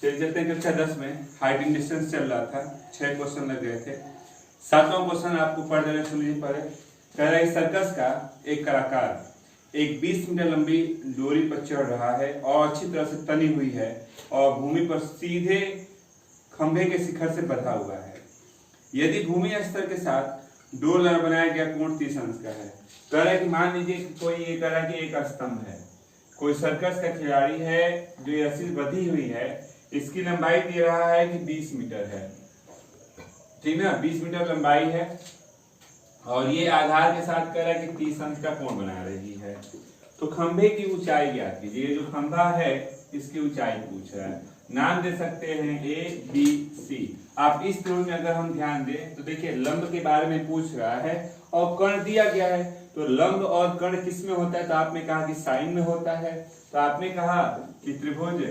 चलिए चलते हैं कक्षा 10 में हाइट एंड डिस्टेंस चल रहा था। 6 क्वेश्चन लग गए थे। 7वां क्वेश्चन आपको पढ़ देना, सुन लीजिए पहले। कह रहा है सर्कस का एक कलाकार एक 20 मीटर लंबी डोरी पर चढ़ रहा है और अच्छी तरह से तनी हुई है और भूमि पर सीधे खंभे के शिखर से बंधा हुआ है। यदि भूमि स्तर के साथ डोर द्वारा बनाया गया कोण 30 अंश का है। कह रहा है कि मान लीजिए कि कोई ये कह रहा है कि एक स्तंभ है, कोई सर्कस का खिलाड़ी है जो ये रस्सी बंधी हुई है, इसकी लंबाई दे रहा है कि 20 मीटर है, ठीक ना। 20 मीटर लंबाई है और ये आधार के साथ कह रहा है कि 30 अंश का कोण बना रही है। तो खंभे की ऊंचाई ज्ञात कीजिए। ये जो खंभा है इसकी ऊंचाई पूछ रहा है। नाम दे सकते हैं ए बी सी। आप इस त्रिभुज में अगर हम ध्यान दें तो देखिए लंब के बारे में पूछ रहा है और कर्ण दिया गया है। तो लंब और कर्ण किस में होता है? तो आपने कहा कि साइन में होता है। तो आपने कहा कि त्रिभुज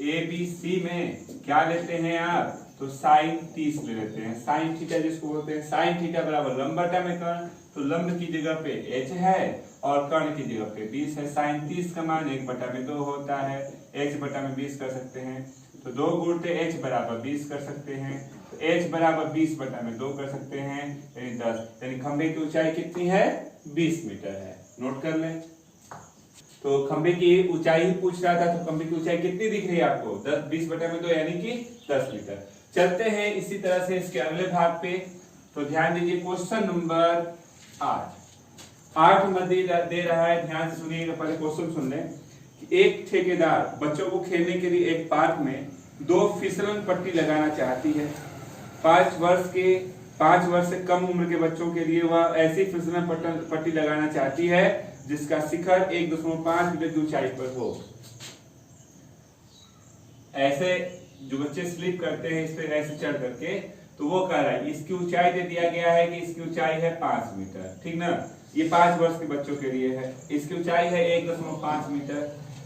ए बी सी में क्या लेते हैं आप? तो साइन 30 ले लेते हैं। साइन थीटा जिसको बोलते हैं, साइन थीटा बराबर लंब बटा में कर्ण। तो लंब की जगह पे h है और कर्ण की जगह पे 20 है। साइन 30 का मान 1/2 होता है। h/20 कर सकते हैं। तो 2 गुणते h बराबर 20 कर सकते हैं। तो h बराबर 20/2 कर सकते हैं, यानी 10। यानी खंभे की ऊंचाई कितनी है? 20 मीटर है। नोट कर लें। तो खंभे की ऊंचाई ही पूछ रहा था, तो खंभे की ऊंचाई कितनी दिख रही है आपको? 20/2 यानी कि 10 मीटर। चलते हैं इसी तरह से इसके अगले भाग पे। तो ध्यान दीजिए क्वेश्चन नंबर 8 में दे रहा है। ध्यान से सुनिएगा, पहले क्वेश्चन सुन लें। एक ठेकेदार बच्चों को खेलने के लिए एक पार्क में 2 फिसलन पट्टी लगाना चाहती है। 5 वर्ष से कम उम्र के बच्चों के लिए वह ऐसी फिसलन पट्टी लगाना चाहती है जिसका शिखर 1.5 मीटर की ऊंचाई पर हो। ऐसे जो बच्चे स्लिप करते हैं इस पे ऐसे चढ़ करके, तो वो कह रहा है इसकी ऊंचाई दे दिया गया है कि इसकी ऊंचाई है 5 मीटर, ठीक ना। ये 5 वर्ष के बच्चों के लिए है। इसकी ऊंचाई है 1.5 मीटर।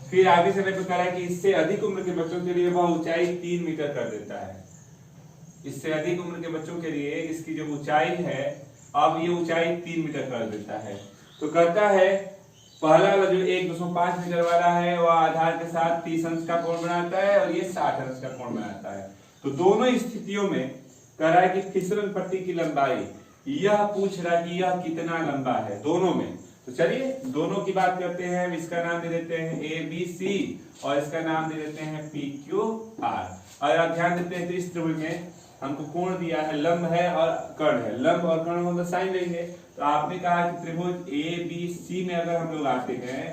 फिर आगे चलने पे कह रहा है कि इससे अधिक उम्र के बच्चों के लिए वह ऊंचाई 3 मीटर कर देता है। इससे अधिक उम्र के बच्चों के लिए इसकी जो ऊंचाई है, अब ये ऊंचाई 3 मीटर कर देता है। तो कहता है पहला वाला जो 1.5 मीटर वाला है वह आधार के साथ 30 अंश का कोण बनाता है और ये 60 अंश का कोण बनाता है। तो दोनों स्थितियों में कह रहा है कि फिसलन पट्टी की लंबाई, यह पूछ रहा है कि यह कितना लंबा है दोनों में। तो चलिए दोनों की बात करते हैं। इसका नाम दे देते हैं ए बी सी और इसका नाम दे देते हैं पी क्यू आर। और आप ध्यान देते हैं तो इस त्रिभुज में हमको कोण दिया है, लंब है और कर्ण है। लंब और कर्ण मतलब साइन लेंगे। तो आपने कहा कि त्रिभुज ए बी सी में अगर हम लोग आते हैं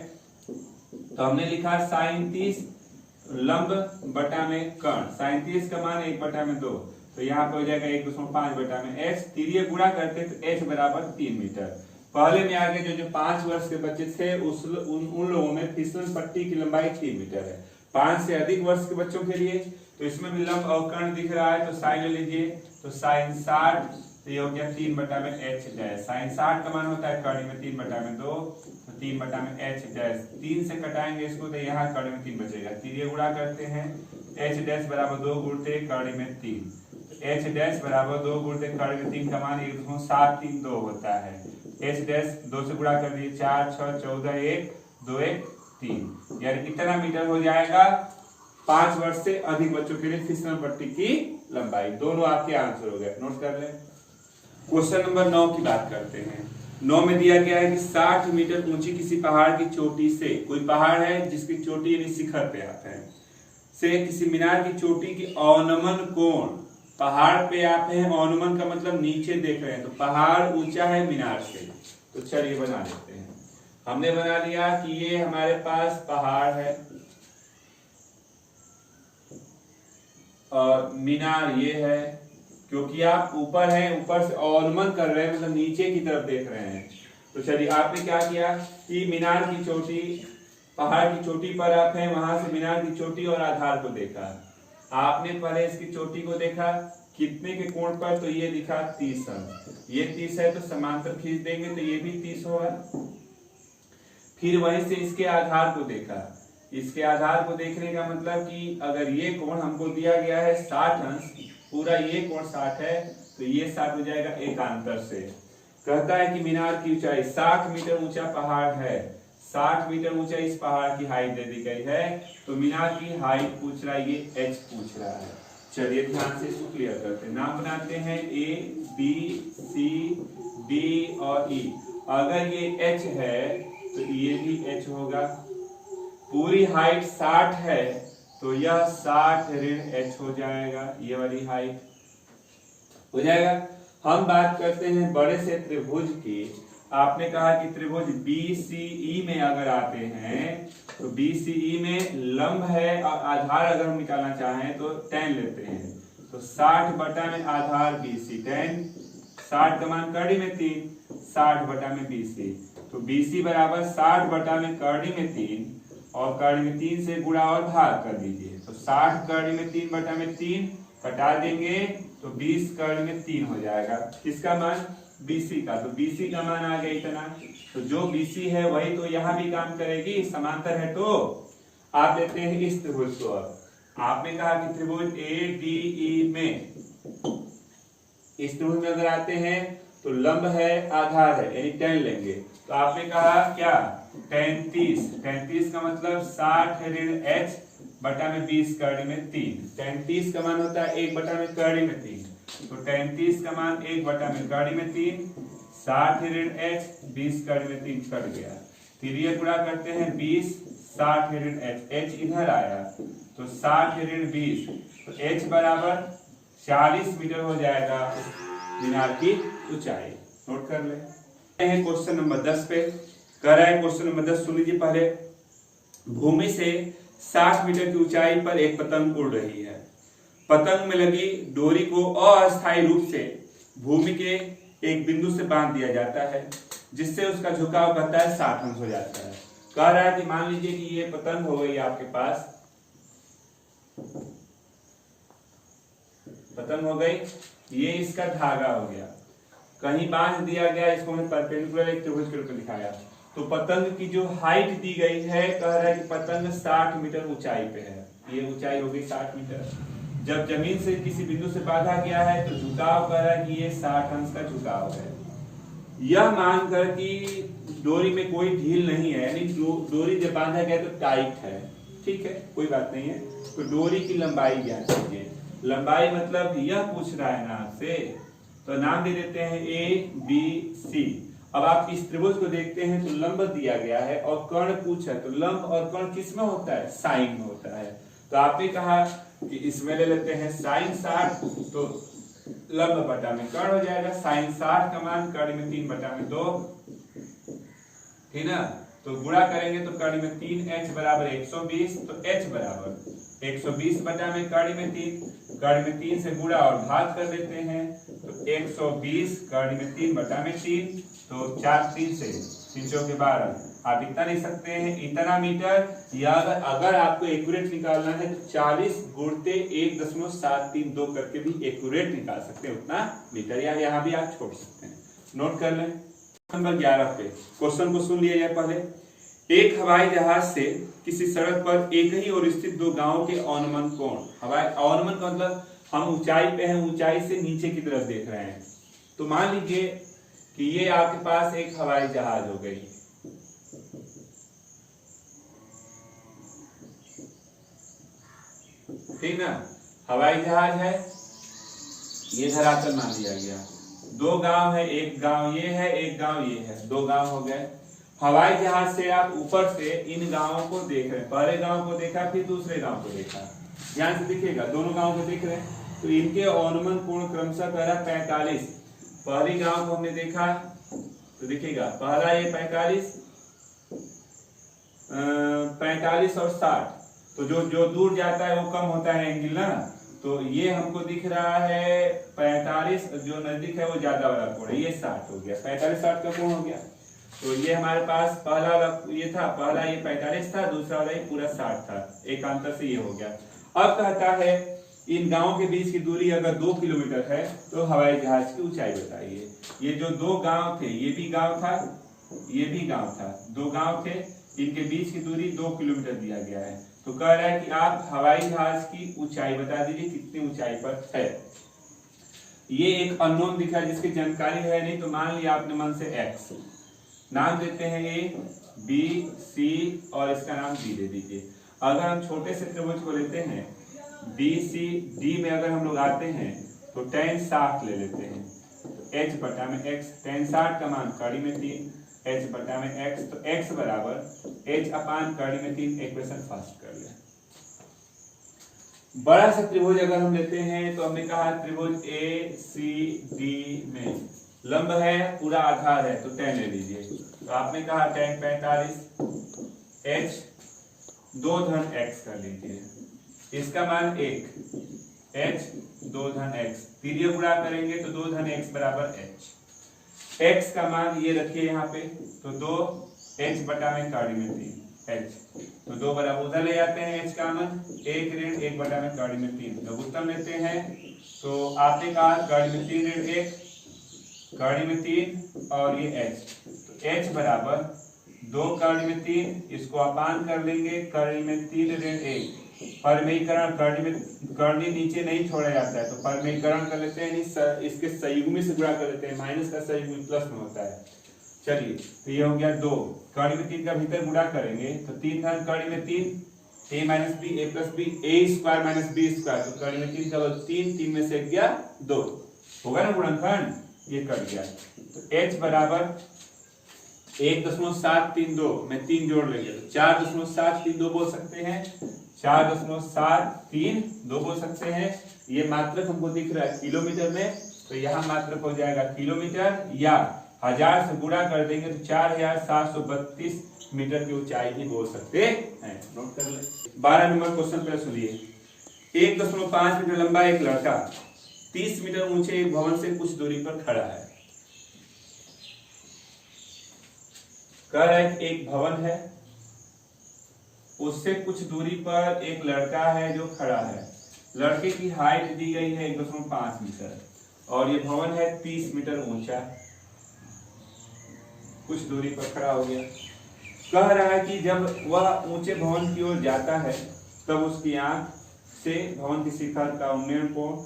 तो हमने लिखा साइन 30 लंब बटा में कर्ण। साइन 30 का मान 1/2। तो यहाँ पे हो जाएगा 1.5 बटा में h। तिरिये गुणा करते तो h बराबर 3 मीटर। पहले में आगे जो 5 वर्ष के बच्चे थे उन लोगों में फिसलन पट्टी की लंबाई 3 मीटर है। 5 से अधिक वर्ष के बच्चों के लिए तो इसमें भी लंब और कर्ण दिख रहा है। तो साइन ले लीजिए। तो साइन 60 तो ये हो गया 3/h डैश। साइन 60 का मान होता है कर्ण में 3/2। तो 3/h डैश। 3 से कटाएंगे इसको तो यहाँ कर्ण में 3 बचेगा। तिरिये गुणा करते हैं। h डैश बराबर 2 गुणते कर्ण में 3। h डैश बराबर 2 गुणते कर्ण में 3 का मान 1.732 होता है। h डैश 2 से गुणा कर दिए 4 6 14 1 2 1 3। यानी कितना मीटर हो जाएगा? 5 वर्ष से अधिक बच्चों के लिए फिसलन पट्टी की लंबाई। दोनों आपके आंसर हो गए। नोट कर लें। क्वेश्चन नंबर 9 की बात करते हैं। 9 में दिया गया है कि 60 मीटर ऊंची किसी पहाड़ की चोटी से, कोई पहाड़ है जिसकी चोटी यानी शिखर पे आते हैं, से किसी मीनार की चोटी की अवनमन कोण, पहाड़ पे आप हैं, अवनमन का मतलब नीचे देख रहे हैं, तो पहाड़ ऊंचा है मीनार से। तो चलिए बना लेते हैं। हमने बना लिया कि ये हमारे पास पहाड़ है और मीनार ये है। क्योंकि आप ऊपर हैं, ऊपर से अवनमन कर रहे हैं मतलब नीचे की तरफ देख रहे हैं। तो चलिए आपने क्या किया कि मीनार की चोटी, पहाड़ की चोटी पर आप हैं, वहां से मीनार की चोटी और आधार को देखा। आपने पहले इसकी चोटी को देखा कितने के कोण पर? तो ये दिखा 30 अंश। ये 30 है तो समांतर खींच देंगे तो ये भी 30 होगा। फिर वहीं से इसके आधार को देखा। इसके आधार को देखने का मतलब कि अगर ये कोण हमको दिया गया है 60 अंश, पूरा ये कोण 60 है तो ये 60 हो जाएगा एकांतर से। कहता है कि मीनार की ऊंचाई 60 मीटर ऊंचा पहाड़ है, 60 मीटर ऊंचा इस पहाड़ की हाइट दे दी गई है, तो मीनार की हाइट पूछ रहा है, ये h पूछ रहा है। चलिए ध्यान से इसको क्लियर करते हैं, नाम बनाते हैं A B C D और E। अगर ये h है तो ये भी h होगा। पूरी हाइट 60 है तो यह 60 ऋण h हो जाएगा, ये वाली हाइट हो जाएगा। हम बात करते हैं बड़े से त्रिभुज की। आपने कहा कि त्रिभुज BCE में अगर आते हैं तो BCE में लंब है और आधार अगर हम निकालना चाहें तो tan लेते हैं, तो 60 बटा में आधार BC, tan 60 का मान करड़ी में 3, 60 बटा में BC, तो BC बराबर 60 बटा में करड़ी में 3 और करड़ी में 3 से गुणा और भाग कर दीजिए, तो 60 करड़ी में 3 बटा में 3 घटा देंगे तो 20 करड़ी में 3 हो जाएगा। किसका मान? BC का। तो BC का मान आ गया इतना, तो जो BC है वही तो यहाँ भी काम करेगी, समांतर है। तो आप लेते हैं इस त्रिभुज को। आपने कहा कि त्रिभुज ADE में, इस त्रिभुज में अगर आते हैं तो लंब है आधार है यानी tan लेंगे, तो आपने कहा क्या? tan 30 का मतलब 60 ऋण h बटा में 20 करड़ी में 3। tan 30 का मान होता है 1 बटा में करड़ी में 3, तो tan 30 का मान 1 बटा में करड़ी में 3, 60 ऋण h 20 करड़ी में 3 कट गया, फिर ये गुणा करते हैं 20 60 ऋण h इधर आया तो 60 ऋण 20, तो h बराबर 40 मीटर हो जाएगा मीनार की ऊंचाई। नोट कर ले। क्वेश्चन नंबर 10 पे कर रहा है। क्वेश्चन नंबर 10 सुन लीजिए पहले। भूमि से 60 मीटर की ऊंचाई पर एक पतंग उड़ रही है। पतंग में लगी डोरी को अस्थायी रूप से भूमि के एक बिंदु से बांध दिया जाता है, जिससे उसका झुकाव कहता है 60 अंश हो जाता है। कह रहा है कि मान लीजिए कि ये पतंग हो गई आपके पास, पतंग हो गई, ये इसका धागा हो गया, कहीं बांध दिया गया, इसको हमने परपेंडिकुलर एक त्रिभुज के रूप में दिखाया। तो पतंग की जो हाइट दी गई है, कह रहा है कि पतंग 60 मीटर ऊंचाई पे है, ये ऊंचाई हो गई 60 मीटर। जब जमीन से किसी बिंदु से बांधा गया है तो झुकाव कह रहा है कि ये 60 अंश का झुकाव है। यह मानकर कि डोरी में कोई ढील नहीं है, यानी डोरी जब बांधा गया तो टाइट है, ठीक है, कोई बात नहीं है। तो डोरी की लंबाई ज्ञात कीजिए। लंबाई मतलब यह पूछ रहा है ना आपसे, तो नाम दे देते हैं ABC। अब आप इस त्रिभुज को देखते हैं तो लंब दिया गया है और कर्ण पूछा, तो लंब और कर्ण किस में होता है? साइन में होता है। तो आपने कहा कि इसमें ले लेते हैं साइन 60, तो लंब बटा में कर्ण हो जाएगा। साइन 60 का मान कर्ण में 3 बटा में 2, ठीक ना, तो गुणा करेंगे तो कर्ण में 3, h बराबर 120, तो h बराबर 120 बटा में कर्ण में 3, कर्ण में 3 से गुणा और भाग कर देते हैं, तो 120 कर्ण में 3 बटा में 3, तो 4 3 से 3 चौके 12। आप इतना लिख सकते हैं इतना मीटर, या अगर आपको एक्यूरेट निकालना है तो 40 गुणते 1.732 करके भी एक्यूरेट निकाल सकते हैं उतना मीटर, या यहाँ भी आप छोड़ सकते हैं। नोट कर लें। नंबर 11 पे क्वेश्चन को सुन लिया जाए पहले। एक हवाई जहाज से किसी सड़क पर एक ही ओर स्थित दो गांवों के अनुमान कोण, हवाई अनुमान का मतलब हम ऊंचाई पे हैं, ऊंचाई से नीचे की तरफ देख रहे हैं। तो मान लीजिए कि ये आपके पास एक हवाई जहाज हो गई, ठीक ना, हवाई जहाज है, ये धरातल मान लिया गया। दो गांव है, एक गांव ये है, एक गांव ये है, दो गांव हो गए। हवाई जहाज से आप ऊपर से इन गांवों को देख रहे हैं, पहले गांव को देखा फिर दूसरे गांव को देखा, ध्यान से दिखेगा, दोनों गांव को देख रहे हैं। तो इनके अनुमान कोण क्रमशः कह रहा 45। पहली गांव को हमने देखा तो दिखेगा पहला ये 45 और 60, तो जो दूर जाता है वो कम होता है एंगल ना, तो ये हमको दिख रहा है 45, जो नजदीक है वो ज्यादा वाला कोण है, ये 60 हो गया, 45-60 का कोण हो गया। तो ये हमारे पास पहला वाला ये था, पहला ये 45 था, दूसरा वाला ये पूरा 60 था, एक अंतर से ये हो गया। अब कहता है इन गांवों के बीच की दूरी अगर 2 किलोमीटर है तो हवाई जहाज की ऊंचाई बताइए। ये जो दो गांव थे, ये भी गांव था, ये भी गांव था, दो गांव थे, इनके बीच की दूरी 2 किलोमीटर दिया गया है। तो कह रहा है कि आप हवाई जहाज की ऊंचाई बता दीजिए कितनी ऊंचाई पर है। ये एक अननोन दिखा है जिसकी जानकारी है नहीं, तो मान लिया आपने मन से x, नाम देते हैं ए बी सी और इसका नाम डी दे दीजिए। अगर हम छोटे से त्रिभुज को लेते हैं बी सी डी में अगर हम लोग आते हैं तो tan 60 ले लेते हैं, तो h बटा में x, tan 60 का मान कड़ी में 3, h बटा में x, तो x बराबर h अपान कड़ी में 3। इक्वेशन फर्स्ट कर ले। बड़ा सा त्रिभुज अगर हम लेते हैं तो हमने कहा त्रिभुज ए सी डी में लंब है पूरा आधार है तो tan ले लीजिए। तो आपने कहा tan 45 h 2 धन x कर लीजिए, इसका मान 1, h 2 धन x, तिर्यक गुणा करेंगे तो 2 धन x बराबर h, x का मान ये रखिए यहाँ पे, तो 2 h बटा में कड़ी में 3 h, तो 2 बराबर उधर ले जाते हैं, h का मान 1 ऋण 1 बटा में कड़ी में 3, लघुत्तम लेते हैं तो आपने कहा कड़ी में 3 ऋण 1 कड़ी में 3 और ये h, तो h बराबर 2 कड़ी में 3, इसको अपान कर लेंगे कड़ी में 3 ऋण 1, परमेयीकरण कड़ी नीचे नहीं छोड़ा जाता है तो परमेयीकरण कर लेते हैं, इसके संयुग्मी से गुणा कर लेते हैं, माइनस का संयुग्मी प्लस में होता है। चलिए तो ये हो गया 2, कड़ी में 3 का भीतर गुणा करेंगे तो 3 धन कड़ी में 3 a minus B a plus B a square minus B square, तो कड़ी में 3 का 3 में से गया 2, होगा ना गुणनखंड, ये कट गया। तो h बराबर 1.732 में 3 जोड़ लेंगे तो 4.732 बोल सकते हैं, 4.732 बोल सकते हैं। ये मात्रक हमको दिख रहा है किलोमीटर में, तो यहाँ मात्रक हो जाएगा किलोमीटर, या 1000 से गुणा कर देंगे तो 4732 मीटर की ऊंचाई भी बोल सकते हैं। नोट कर ले। 12 नंबर क्वेश्चन पे सुनिए। 1.5 मीटर लंबा एक लड़का 30 मीटर ऊंचे एक भवन से कुछ दूरी पर खड़ा है। कह रहा है कि एक भवन है, उससे कुछ दूरी पर एक लड़का है जो खड़ा है। लड़के की हाइट दी गई है 1.5 मीटर और ये भवन है 30 मीटर ऊंचा, कुछ दूरी पर खड़ा हो गया। कह रहा है कि जब वह ऊंचे भवन की ओर जाता है तब उसकी आंख से भवन की शिखर का उन्नयन कोण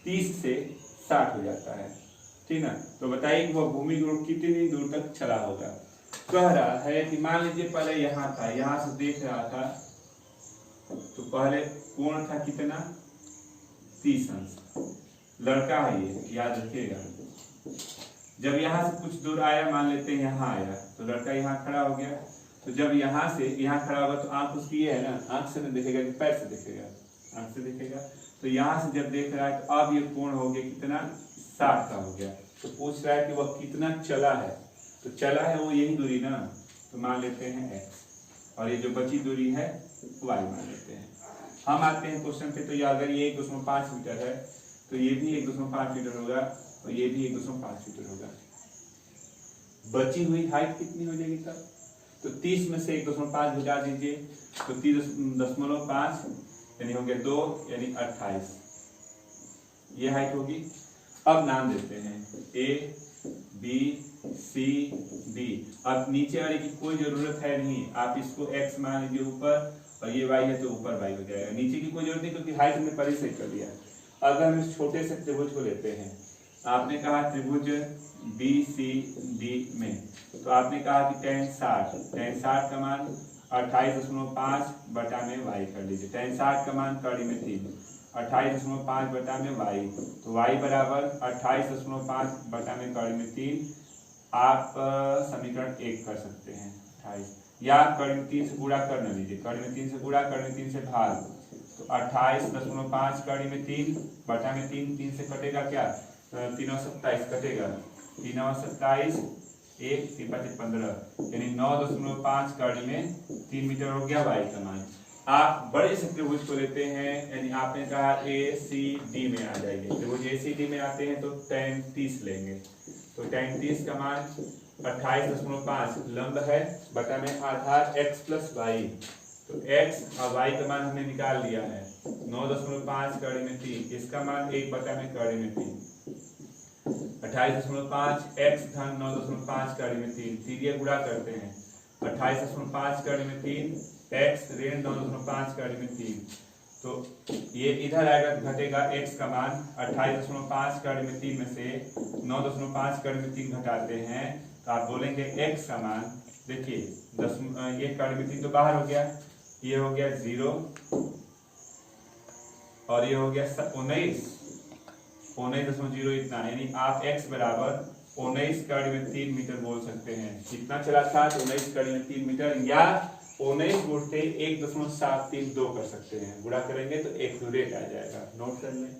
30 से 60 हो जाता है, ठीक ना। तो बताइए कि वह भूमि की ओर कितनी दूर तक चला होगा। कह रहा है कि मान लीजिए पहले यहाँ था, यहाँ से देख रहा था तो पहले कोण था कितना 30 अंश, लड़का है ये याद रखिएगा। जब यहाँ से कुछ दूर आया, मान लेते हैं यहाँ आया, तो लड़का यहाँ खड़ा हो गया, तो जब यहाँ से यहाँ खड़ा होगा तो आंख उसकी है ना, आंख से नहीं देखेगा कि पैर से देखेगा, आंख से देखेगा। तो यहाँ से जब देख रहा है तो अब ये कोण हो गया कितना 60 का हो गया। तो पूछ रहा है कि वह कितना चला है, तो चला है वो यही दूरी ना, तो मान लेते हैं x और ये जो बची दूरी है y मान लेते हैं। हम आते हैं क्वेश्चन पे, तो ये अगर ये 1.5 मीटर है तो ये भी 1.5 मीटर होगा और ये भी 1.5 मीटर होगा। बची हुई हाइट कितनी हो जाएगी तब, तो 30 में से 1.5 घटा दीजिए तो 30.5 यानी हो गया 2 यानी 28, ये हाइट होगी। अब नाम देते हैं A B C D। अब नीचे वाले की कोई जरूरत है नहीं, आप इसको x मान लीजिए ऊपर और ये y है तो ऊपर y हो जाएगा, नीचे की कोई जरूरत नहीं क्योंकि हाइट हमने पहले से कर लिया। अगर हम इस छोटे से त्रिभुज को लेते हैं, आपने कहा त्रिभुज B C D में, तो आपने कहा कि tan 60 का मान 28.5 बटा में y कर लीजिए। tan 60 का मान कड़ी में 3, 28.5 बटा में y, तो y बराबर 28.5 बटा में कड़ी में 3। आप समीकरण 1 कर सकते हैं 28, या कड़ी में 3 से गुणा कर न लीजिए, कड़ी में 3 से गुणा, कड़ी में 3 से भाग, तो 28.5 कड़ी में 3 बटा में 3, 3 से कटेगा क्या 3 और 27 कटेगा, 3 और 27 1 3 5 15 यानी 9.5 कड़ी में 3 मीटर हो गया y का मान। आप बड़े से त्रिभुज को लेते हैं, यानी आपने कहा ACD में आ जाएंगे, त्रिभुज ACD में आते हैं तो tan 30 लेंगे, तो tan 30 का मान 28.5 लंब है बटा में आधार x प्लस y, तो x और y का मान हमने निकाल लिया है 9.5 कड़ी में 3, इसका मान 1 बटा में कड़ी में 3, 28.5 x धन 9.5 कड़ी में 3, तिर्यक गुणा करते हैं 28.5 कड़ी में 3 x ऋण 9.5 कड़ी में 3, तो ये इधर आएगा घटेगा x का मान 28.5 कड़ी में 3 में से 9.5 कड़ी में 3 घटाते हैं तो आप बोलेंगे x का मान देखिए 10 1 काट में 3 तो बाहर हो गया, ये हो गया 0 और ये हो गया 19.0 इतना, यानी आप x बराबर 19 * 3 मीटर बोल सकते हैं। कितना चला था? 19 * 3 मीटर, या 19 गुणते 1.732 कर सकते हैं। गुणा करेंगे तो एक्यूरेट आ जाएगा। नोट कर लें।